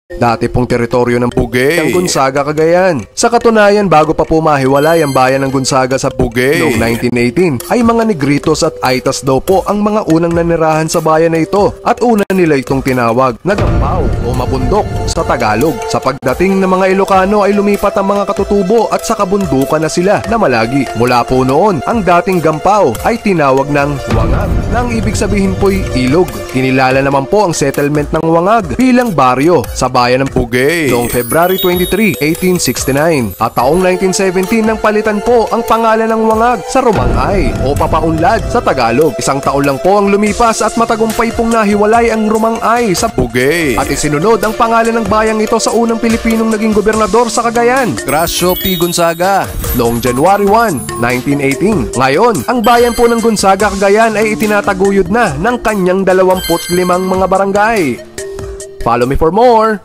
Dati pong teritoryo ng Bugey ang Gonzaga, Cagayan. Sa katunayan, bago pa po mahiwalay ang bayan ng Gonzaga sa Bugey noong 1918, ay mga Negritos at Aitas daw po ang mga unang nanirahan sa bayan na ito, at una nila itong tinawag na Gampaw o Mabundok sa Tagalog. Sa pagdating ng mga Ilocano ay lumipat ang mga katutubo at sa kabundukan na sila na Malagi. Mula po noon, ang dating Gampaw ay tinawag ng Wangag, nang ibig sabihin po'y ilog. Kinilala naman po ang settlement ng Wangag bilang baryo sa bayan ng Bugey noong February 23, 1869. At taong 1917 nang palitan po ang pangalan ng Wangag sa Rumangay o Papaunlad sa Tagalog. Isang taon lang po ang lumipas at matagumpay pong nahiwalay ang Rumangay sa Bugey. At isinunod ang pangalan ng bayang ito sa unang Pilipinong naging gobernador sa Cagayan, Gracio P. Gonzaga, noong January 1, 1918. Ngayon, ang bayan po ng Gonzaga, Cagayan ay itinataguyod na ng kanyang 25 mga barangay. Follow me for more!